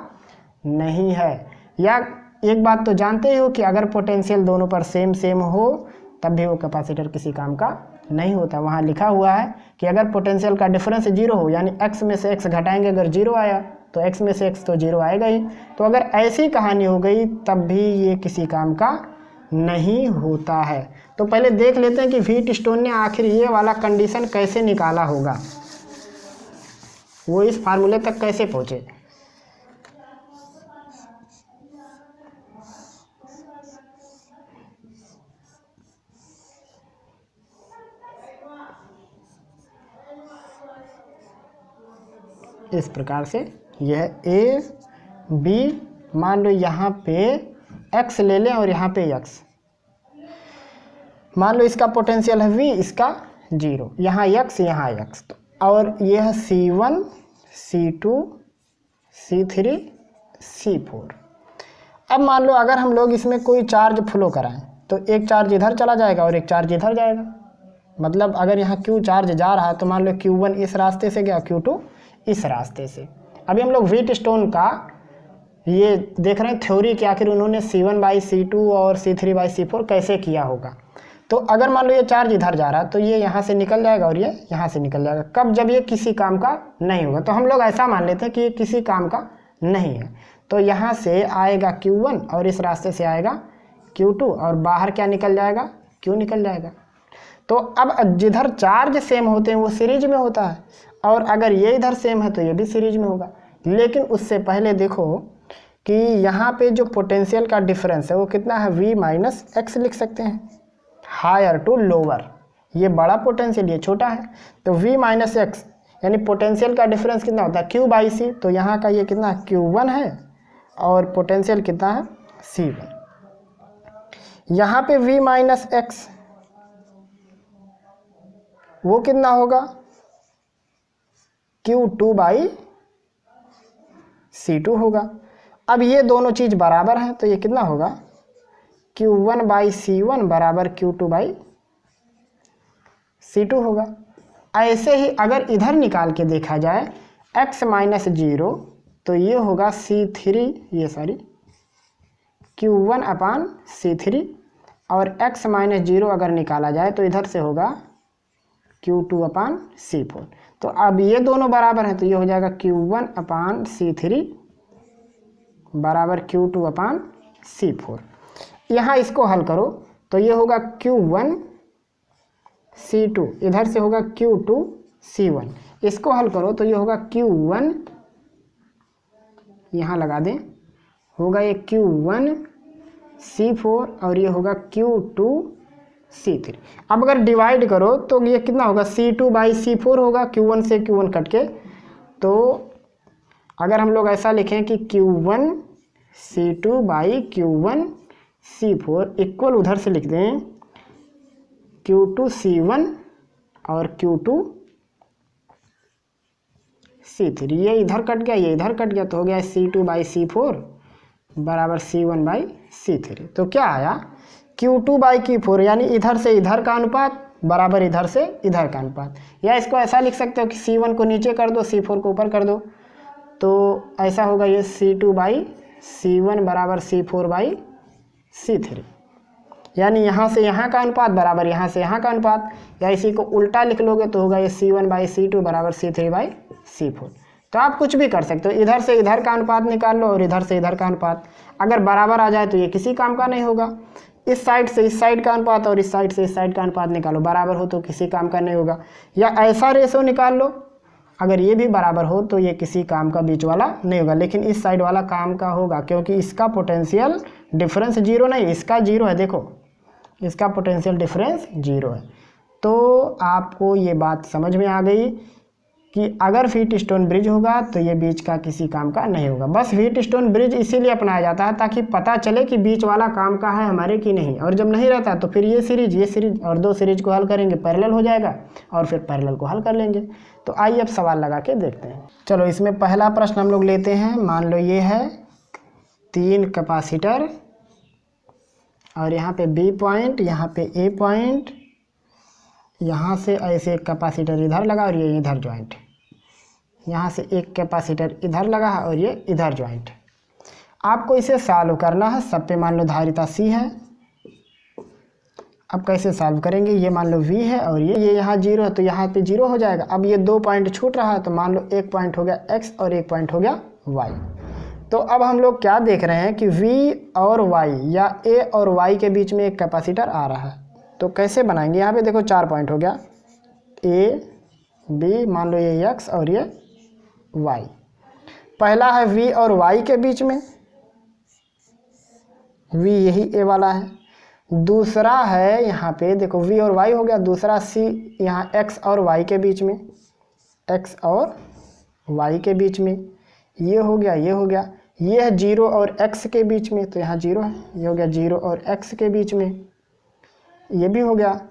नहीं है। या एक बात तो जानते ही हो कि अगर पोटेंशियल दोनों पर सेम हो तब भी वो कैपेसिटर किसी काम का नहीं होता। वहाँ लिखा हुआ है कि अगर पोटेंशियल का डिफरेंस 0 हो, यानी x में से x घटाएंगे, अगर 0 आया तो x में से x तो 0 आएगा ही। तो अगर ऐसी कहानी हो गई तब भी ये किसी काम का नहीं होता है। तो पहले देख लेते हैं कि व्हीटस्टोन ने आखिर ये वाला कंडीशन कैसे निकाला होगा, वो इस फार्मूले तक कैसे पहुँचे। इस प्रकार से यह ए बी, मान लो यहाँ पे x ले लें और यहाँ पे x, मान लो इसका पोटेंशियल है v, इसका 0, यहाँ x यहाँ x, तो और यह है C1 C2 C3 C4। अब मान लो अगर हम लोग इसमें कोई चार्ज फ्लो कराएं तो एक चार्ज इधर चला जाएगा और एक चार्ज इधर जाएगा, मतलब अगर यहाँ Q चार्ज जा रहा है तो मान लो Q1 इस रास्ते से गया, Q2 इस रास्ते से। अभी हम लोग व्हीटस्टोन का ये देख रहे हैं थ्योरी कि आखिर उन्होंने C1/C2 और C3/C4 कैसे किया होगा। तो अगर मान लो ये चार्ज इधर जा रहा है तो ये यहाँ से निकल जाएगा और ये यहाँ से निकल जाएगा। कब? जब ये किसी काम का नहीं होगा। तो हम लोग ऐसा मान लेते हैं कि ये किसी काम का नहीं है। तो यहाँ से आएगा Q1 और इस रास्ते से आएगा Q2 और बाहर क्या निकल जाएगा? Q निकल जाएगा। तो अब जिधर चार्ज सेम होते हैं वो सीरीज में होता है, और अगर ये इधर सेम है तो ये भी सीरीज में होगा। लेकिन उससे पहले देखो कि यहाँ पे जो पोटेंशियल का डिफरेंस है वो कितना है? V - x लिख सकते हैं, हायर टू लोअर। ये बड़ा पोटेंशियल, ये छोटा है, तो V - x यानी पोटेंशियल का डिफरेंस कितना होता है? Q/c। तो यहाँ का ये कितना Q1 है और पोटेंशियल कितना है? C1। यहाँ पे V - x वो कितना होगा? Q2/C2 होगा। अब ये दोनों चीज़ बराबर हैं तो ये कितना होगा? Q1/C1 बराबर Q2/C2 होगा। ऐसे ही अगर इधर निकाल के देखा जाए x - 0 तो ये होगा Q1/C3 और x - 0 अगर निकाला जाए तो इधर से होगा Q2/C4। तो अब ये दोनों बराबर हैं तो ये हो जाएगा Q1/C3 बराबर Q2/C4। यहाँ इसको हल करो तो ये होगा Q1C2, इधर से होगा Q2C1। इसको हल करो तो ये होगा Q1, यहाँ लगा दें, होगा ये Q1C4 और ये होगा Q2C3। अब अगर डिवाइड करो तो ये कितना होगा? C2/C4 होगा, Q1 से Q1 कट के। तो अगर हम लोग ऐसा लिखें कि Q1C2/Q1C4 इक्वल उधर से लिख दें Q2C1 और Q2C3। ये इधर कट गया, ये इधर कट गया, तो हो गया C2/C4 बराबर C1/C3। तो क्या आया? Q2/Q4 यानी इधर से इधर का अनुपात बराबर इधर से इधर का अनुपात। या इसको ऐसा लिख सकते हो कि C1 को नीचे कर दो, C4 को ऊपर कर दो, तो ऐसा होगा ये C2/C1 बराबर C4/C3। यानी यहाँ से यहाँ का अनुपात बराबर यहाँ से यहाँ का अनुपात। या इसी को उल्टा लिख लोगे तो होगा ये C1/C2 बराबर C3/C4। तो आप कुछ भी कर सकते हो, इधर से इधर का अनुपात निकाल लो और इधर से इधर का अनुपात। अगर बराबर आ जाए तो ये किसी काम का नहीं होगा। इस साइड से इस साइड का अनुपात और इस साइड से इस साइड का अनुपात निकालो, बराबर हो तो किसी काम का नहीं होगा। या ऐसा रेशो निकाल लो, अगर ये भी बराबर हो तो ये किसी काम का बीच वाला नहीं होगा, लेकिन इस साइड वाला काम का होगा क्योंकि इसका पोटेंशियल डिफरेंस 0 नहीं, इसका 0 है। देखो इसका पोटेंशियल डिफरेंस 0 है। तो आपको ये बात समझ में आ गई कि अगर व्हीटस्टोन ब्रिज होगा तो ये बीच का किसी काम का नहीं होगा। बस व्हीटस्टोन ब्रिज इसीलिए अपनाया जाता है ताकि पता चले कि बीच वाला काम का है हमारे कि नहीं। और जब नहीं रहता तो फिर ये सीरीज और दो सीरीज को हल करेंगे, पैरेलल हो जाएगा और फिर पैरेलल को हल कर लेंगे। तो आइए अब सवाल लगा के देखते हैं। चलो इसमें पहला प्रश्न हम लोग लेते हैं। मान लो ये है 3 कैपेसिटर और यहाँ पे B पॉइंट, यहाँ पे A पॉइंट, यहाँ से ऐसे एक कैपेसिटर इधर लगा और ये इधर ज्वाइंट, यहाँ से एक कैपेसिटर इधर लगा है और ये इधर ज्वाइंट। आपको इसे सॉल्व करना है। सब पे मान लो धारिता C है। अब कैसे सॉल्व करेंगे? ये मान लो V है और ये यहाँ 0 है तो यहाँ पे 0 हो जाएगा। अब ये 2 पॉइंट छूट रहा है तो मान लो एक पॉइंट हो गया X और एक पॉइंट हो गया Y। तो अब हम लोग क्या देख रहे हैं कि V और Y या A और Y के बीच में एक कैपेसिटर आ रहा है। तो कैसे बनाएंगे? यहाँ पे देखो 4 पॉइंट हो गया, A B, मान लो ये X और ये Y। पहला है V और Y के बीच में, V यही A वाला है। दूसरा है यहाँ पे देखो V और Y हो गया, दूसरा C यहाँ X और Y के बीच में, X और y के बीच में, ये हो गया, ये हो गया, ये है 0 और x के बीच में, तो यहाँ 0 है, ये हो गया 0 और x के बीच में, ये भी हो गया।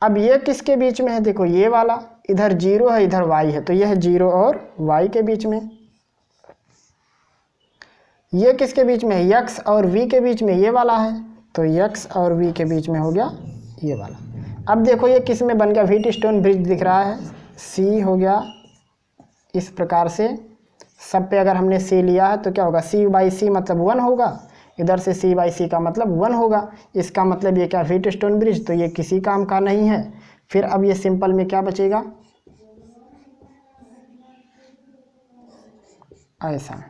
अब ये किसके बीच में है, देखो ये वाला, इधर 0 है इधर y है, तो ये है 0 और y के बीच में। ये किसके बीच में है, x और v के बीच में, ये वाला है, तो x और v के बीच में हो गया ये वाला। अब देखो ये किस में बन गया, व्हीटस्टोन ब्रिज दिख रहा है, c हो गया इस प्रकार से। सब पे अगर हमने c लिया है तो क्या होगा, c बाई सी मतलब 1 होगा, इधर से c बाई सी का मतलब 1 होगा। इसका मतलब ये क्या, व्हीटस्टोन ब्रिज, तो ये किसी काम का नहीं है। फिर अब ये सिंपल में क्या बचेगा, ऐसा,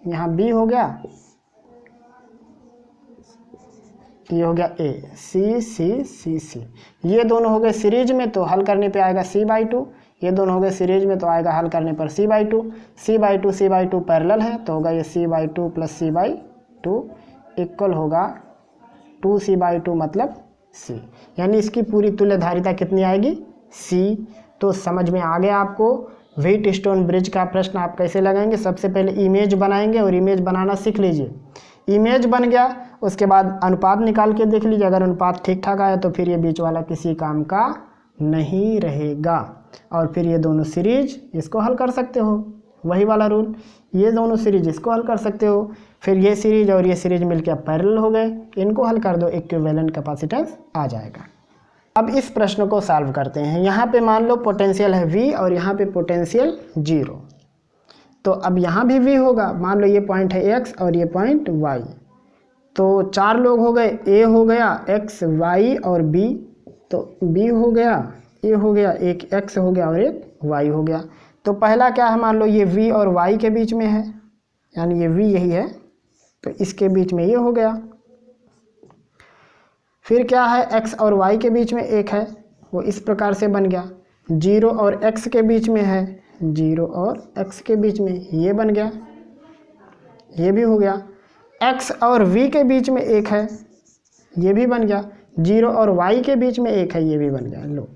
यहाँ b हो गया, ये हो गया a, c c c c, ये दोनों हो गए सीरीज में, तो हल करने पे आएगा c/2, ये दोनों हो गए सीरीज में तो आएगा हल करने पर c/2, c/2 पैरेलल है, तो होगा ये c/2 प्लस c/2 इक्वल होगा 2c/2 मतलब c, यानी इसकी पूरी तुल्यधारिता कितनी आएगी, c। तो समझ में आ गया आपको व्हीटस्टोन ब्रिज का प्रश्न आप कैसे लगाएंगे। सबसे पहले इमेज बनाएंगे और इमेज बनाना सीख लीजिए। इमेज बन गया, उसके बाद अनुपात निकाल के देख लीजिए, अगर अनुपात ठीक ठाक आया तो फिर ये बीच वाला किसी काम का नहीं रहेगा। और फिर ये दोनों सीरीज इसको हल कर सकते हो, वही वाला रूल, ये दोनों सीरीज इसको हल कर सकते हो। फिर ये सीरीज और ये सीरीज मिलकर पैरेलल हो गए, इनको हल कर दो, इक्विवेलेंट कैपेसिटेंस आ जाएगा। अब इस प्रश्न को सॉल्व करते हैं। यहाँ पे मान लो पोटेंशियल है V और यहाँ पे पोटेंशियल 0, तो अब यहाँ भी V होगा। मान लो ये पॉइंट है X और ये पॉइंट Y, तो 4 लोग हो गए, A हो गया, X, Y और B, तो B हो गया, A हो गया, एक X हो गया और एक Y हो गया। तो पहला क्या है, मान लो ये V और Y के बीच में है, यानी ये V यही है, तो इसके बीच में ये हो गया। फिर क्या है, x और y के बीच में एक है, वो इस प्रकार से बन गया। 0 और x के बीच में है, 0 और x के बीच में ये बन गया, ये भी हो गया। x और v के बीच में एक है, ये भी बन गया। 0 और y के बीच में एक है, ये भी बन गया। लो,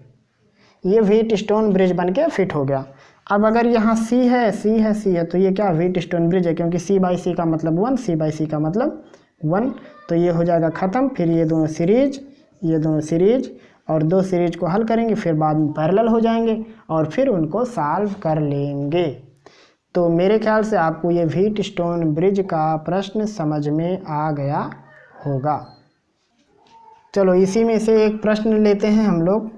ये व्हीटस्टोन ब्रिज बन के फिट हो गया। अब अगर यहाँ c है, c है, c है, तो ये क्या व्हीटस्टोन ब्रिज है, क्योंकि c बाई सी का मतलब 1, c बाई सी का मतलब 1, तो ये हो जाएगा ख़त्म। फिर ये दोनों सीरीज, ये दोनों सीरीज और 2 सीरीज को हल करेंगे, फिर बाद में पैरेलल हो जाएंगे और फिर उनको सॉल्व कर लेंगे। तो मेरे ख्याल से आपको ये व्हीटस्टोन ब्रिज का प्रश्न समझ में आ गया होगा। चलो इसी में से एक प्रश्न लेते हैं हम लोग।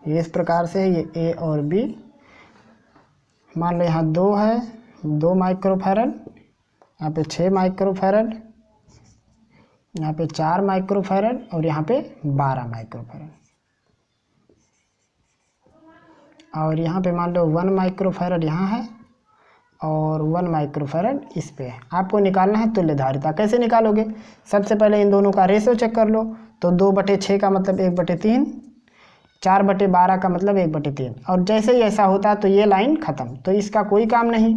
ये इस प्रकार से है, ये A और B। मान लो यहाँ 2 है, 2 माइक्रोफैरड, यहाँ पे 6 माइक्रोफैरड, यहाँ पे 4 माइक्रोफैरड और यहाँ पे 12 माइक्रोफैरड। और यहाँ पे मान लो 1 माइक्रोफैरड यहाँ है और 1 माइक्रोफैरड इस पे है। आपको निकालना है तुल्यधारिता। कैसे निकालोगे, सबसे पहले इन दोनों का रेशो चेक कर लो। तो 2/6 का मतलब 1/3, 4/12 का मतलब 1/3। और जैसे ही ऐसा होता है तो ये लाइन ख़त्म, तो इसका कोई काम नहीं।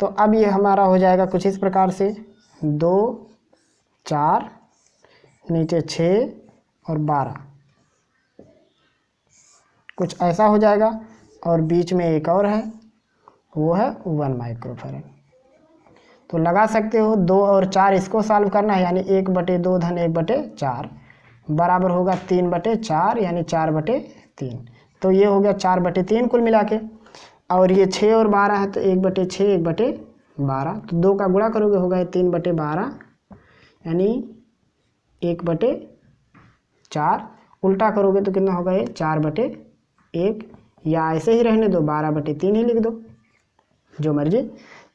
तो अब ये हमारा हो जाएगा कुछ इस प्रकार से, 2, 4, नीचे 6 और 12, कुछ ऐसा हो जाएगा। और बीच में एक और है, वो है 1 माइक्रोफैरड। तो लगा सकते हो 2 और 4 इसको सॉल्व करना है, यानी 1/2 धन 1/4 बराबर होगा 3/4, यानी 4/3। तो ये हो गया 4/3 कुल मिला के। और ये 6 और 12 है, तो 1/6 1/12, तो 2 का गुणा करोगे होगा 3/12, यानी 1/4। उल्टा करोगे तो कितना होगा, ये 4/1, या ऐसे ही रहने दो 12/3 ही लिख दो, जो मर्जी।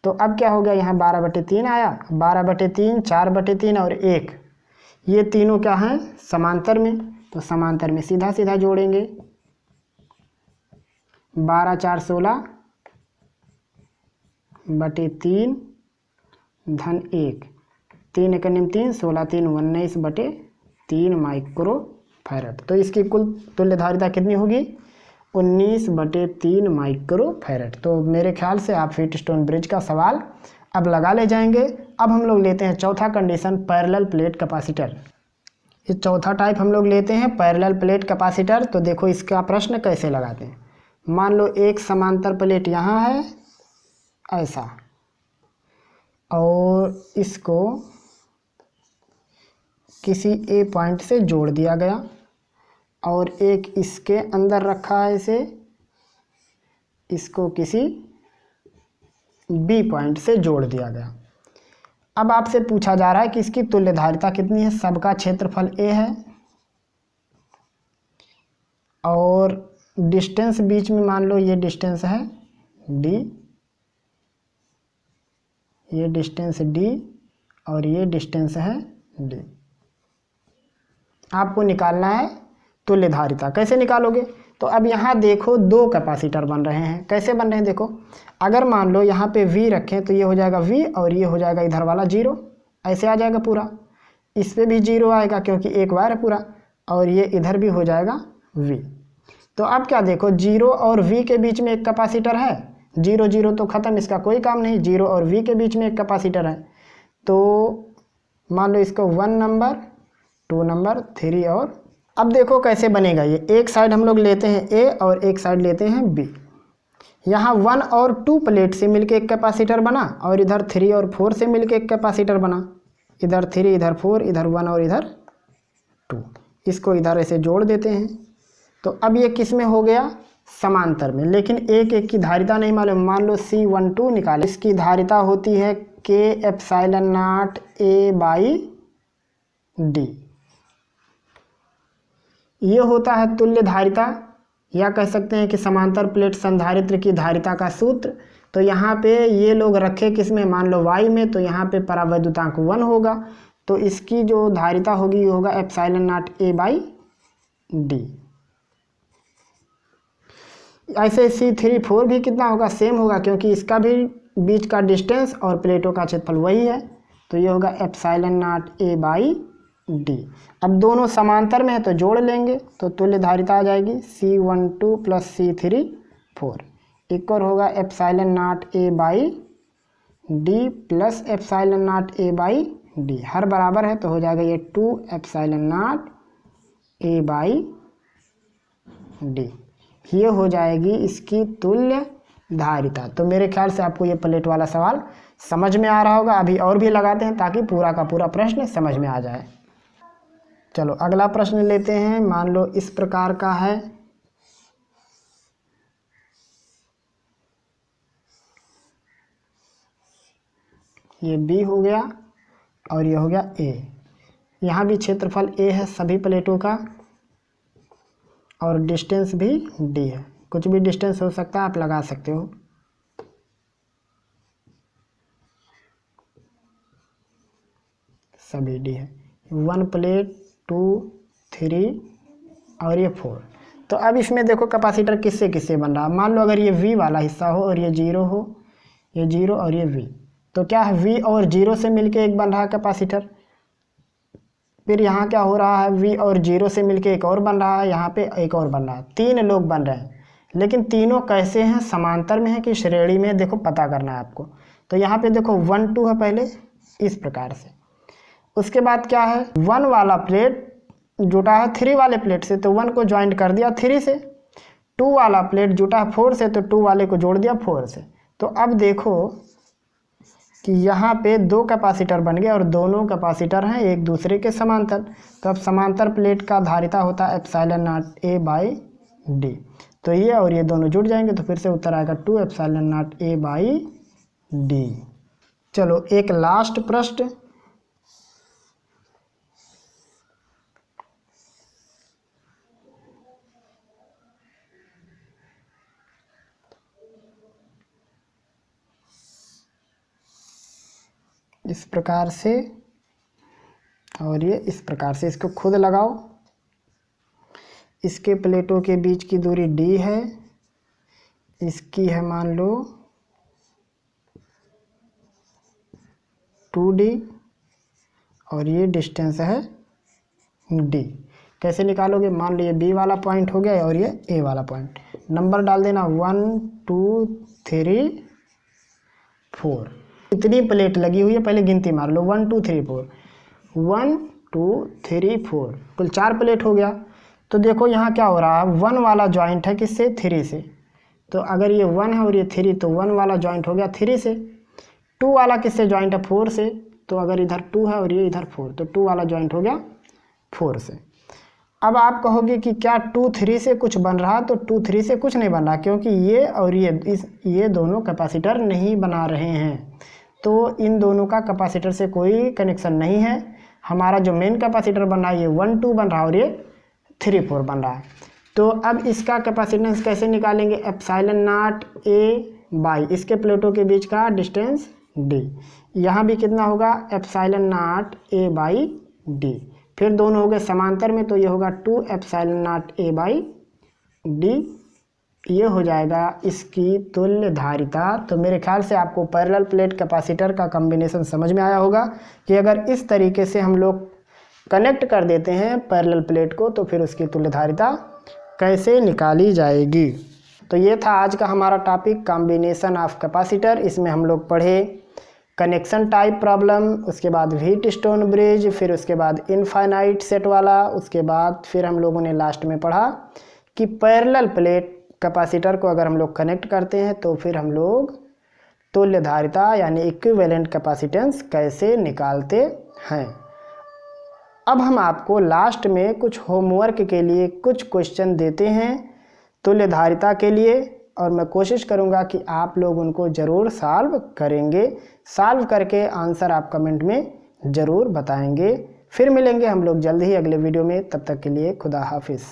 तो अब क्या हो गया, यहाँ 12/3 आया, 12/3, 4/3 और 1, ये तीनों क्या हैं, समांतर में। तो समांतर में सीधा सीधा जोड़ेंगे, 12 4 16 बटे 3 धन 1, 3 1 3, 16 3 19/3 माइक्रो फैरड। तो इसकी कुल तुल्य धारिता कितनी होगी? 19/3 माइक्रो फैरड। तो मेरे ख्याल से आप व्हीटस्टोन ब्रिज का सवाल अब लगा ले जाएंगे। अब हम लोग लेते हैं चौथा कंडीशन, पैरेलल प्लेट कैपेसिटर। ये चौथा टाइप हम लोग लेते हैं पैरेलल प्लेट कैपेसिटर। तो देखो इसका प्रश्न कैसे लगाते हैं। मान लो एक समांतर प्लेट यहाँ है ऐसा, और इसको किसी ए पॉइंट से जोड़ दिया गया, और एक इसके अंदर रखा है इसे, इसको किसी बी पॉइंट से जोड़ दिया गया। अब आपसे पूछा जा रहा है कि इसकी तुल्य धारिता कितनी है। सबका क्षेत्रफल ए है और डिस्टेंस बीच में मान लो ये डिस्टेंस है डी, ये डिस्टेंस डी और ये डिस्टेंस है डी। आपको निकालना है तुल्य धारिता। कैसे निकालोगे? तो अब यहाँ देखो दो कैपेसिटर बन रहे हैं। कैसे बन रहे हैं देखो, अगर मान लो यहाँ पे V रखें तो ये हो जाएगा V और ये हो जाएगा इधर वाला 0, ऐसे आ जाएगा पूरा। इस पे भी 0 आएगा क्योंकि एक वायर है पूरा, और ये इधर भी हो जाएगा V। तो अब क्या देखो, 0 और V के बीच में एक कैपेसिटर है, 0 0 तो ख़त्म, इसका कोई काम नहीं। 0 और V के बीच में एक कैपेसिटर है, तो मान लो इसको 1 नंबर, 2 नंबर, 3 और अब देखो कैसे बनेगा ये। एक साइड हम लोग लेते हैं A और एक साइड लेते हैं B। यहाँ 1 और 2 प्लेट से मिलके एक कैपेसिटर बना, और इधर 3 और 4 से मिलके एक कैपेसिटर बना। इधर 3, इधर 4, इधर 1 और इधर 2। इसको इधर ऐसे जोड़ देते हैं। तो अब ये किस में हो गया? समांतर में। लेकिन एक एक की धारिता नहीं मालूम। मान लो C12 निकाले, इसकी धारिता होती है K∈A/D। ये होता है तुल्य धारिता, या कह सकते हैं कि समांतर प्लेट संधारित्र की धारिता का सूत्र। तो यहाँ पे ये लोग रखे किस में? मान लो Y में, तो यहाँ पे परावैद्युतांक 1 होगा, तो इसकी जो धारिता होगी ये होगा ε0A/D। ऐसे C34 भी कितना होगा? सेम होगा, क्योंकि इसका भी बीच का डिस्टेंस और प्लेटों का क्षेत्रफल वही है, तो ये होगा ε0A/D। अब दोनोल समांतर में है तो जोड़ लेंगे, तो तुल्य धारिता आ जाएगी C12 + C34 इक्वल होगा ε0A/D + ε0A/D। हर बराबर है तो हो जाएगा ये 2ε0A/D। ये हो जाएगी इसकी तुल्य धारिता। तो मेरे ख्याल से आपको ये प्लेट वाला सवाल समझ में आ रहा होगा। अभी और भी लगाते हैं ताकि पूरा का पूरा प्रश्न समझ में आ जाए। चलो अगला प्रश्न लेते हैं। मान लो इस प्रकार का है, ये B हो गया और ये हो गया A। यहाँ भी क्षेत्रफल A है सभी प्लेटों का, और डिस्टेंस भी D है। कुछ भी डिस्टेंस हो सकता है, आप लगा सकते हो। सभी D है। 1 प्लेट, 2, 3 और ये 4। तो अब इसमें देखो कैपेसिटर किससे किससे बन रहा है। मान लो अगर ये V वाला हिस्सा हो और ये 0 हो, ये 0 और ये V, तो क्या है V और 0 से मिलके एक बन रहा है कैपेसिटर। फिर यहाँ क्या हो रहा है, V और 0 से मिलके एक और बन रहा है, यहाँ पे एक और बन रहा है। 3 लोग बन रहे हैं, लेकिन तीनों कैसे हैं? समांतर में है कि श्रेणी में, देखो पता करना है आपको। तो यहाँ पे देखो 1 2 है पहले, इस प्रकार से। उसके बाद क्या है, 1 वाला प्लेट जुटा है 3 वाले प्लेट से, तो 1 को ज्वाइंट कर दिया 3 से। 2 वाला प्लेट जुटा है 4 से, तो 2 वाले को जोड़ दिया 4 से। तो अब देखो कि यहाँ पे 2 कैपेसिटर बन गए और दोनों कैपेसिटर हैं एक दूसरे के समांतर। तो अब समांतर प्लेट का धारिता होता है ε0A/D। तो ये और ये दोनों जुड़ जाएंगे, तो फिर से उत्तर आएगा 2ε0A/D। चलो एक लास्ट प्रश्न। इस प्रकार से और ये इस प्रकार से, इसको खुद लगाओ। इसके प्लेटों के बीच की दूरी D है, इसकी है मान लो 2D और ये डिस्टेंस है D। कैसे निकालोगे, मान लो ये बी वाला पॉइंट हो गया और ये ए वाला पॉइंट, नंबर डाल देना 1 2 3 4। कितनी प्लेट लगी हुई है पहले गिनती मार लो, 1 2 3 4, 1 2 3 4, कुल 4 प्लेट हो गया। तो देखो यहाँ क्या हो रहा है, 1 वाला जॉइंट है किससे, 3 से, तो अगर ये 1 है और ये 3 तो 1 वाला जॉइंट हो गया 3 से। 2 वाला किससे जॉइंट है, 4 से, तो अगर इधर 2 है और ये इधर 4 तो 2 वाला जॉइंट हो गया 4 से। अब आप कहोगे कि क्या 2 3 से कुछ बन रहा, तो 2 3 से कुछ नहीं बन रहा, क्योंकि ये और ये दोनों कैपेसिटर नहीं बना रहे हैं, तो इन दोनों का कैपेसिटर से कोई कनेक्शन नहीं है। हमारा जो मेन कैपेसिटर बन रहा है ये 1 2 बन रहा है और ये 3 4 बन रहा है। तो अब इसका कैपेसिटेंस कैसे निकालेंगे, एप्सिलॉन नॉट ए बाई इसके प्लेटों के बीच का डिस्टेंस डी, यहाँ भी कितना होगा, epsilon not a by D, फिर दोनों हो गए समांतर में तो ये होगा 2 epsilon not a by D, ये हो जाएगा इसकी तुल्य धारिता। तो मेरे ख्याल से आपको पैरेलल प्लेट कैपेसिटर का कॉम्बिनेशन समझ में आया होगा कि अगर इस तरीके से हम लोग कनेक्ट कर देते हैं पैरेलल प्लेट को तो फिर उसकी तुल्य धारिता कैसे निकाली जाएगी। तो ये था आज का हमारा टॉपिक, कॉम्बिनेशन ऑफ कैपेसिटर। इसमें हम लोग पढ़े कनेक्शन टाइप प्रॉब्लम, उसके बाद व्हीटस्टोन ब्रिज, फिर उसके बाद इनफाइनाइट सेट वाला, उसके बाद फिर हम लोगों ने लास्ट में पढ़ा कि पैरेलल प्लेट कैपेसिटर को अगर हम लोग कनेक्ट करते हैं तो फिर हम लोग तुल्य धारिता यानी इक्विवेलेंट कैपेसिटेंस कैसे निकालते हैं। अब हम आपको लास्ट में कुछ होमवर्क के लिए कुछ क्वेश्चन देते हैं तुल्य धारिता के लिए, और मैं कोशिश करूंगा कि आप लोग उनको ज़रूर सॉल्व करेंगे। सॉल्व करके आंसर आप कमेंट में ज़रूर बताएंगे। फिर मिलेंगे हम लोग जल्द ही अगले वीडियो में, तब तक के लिए खुदा हाफिज़।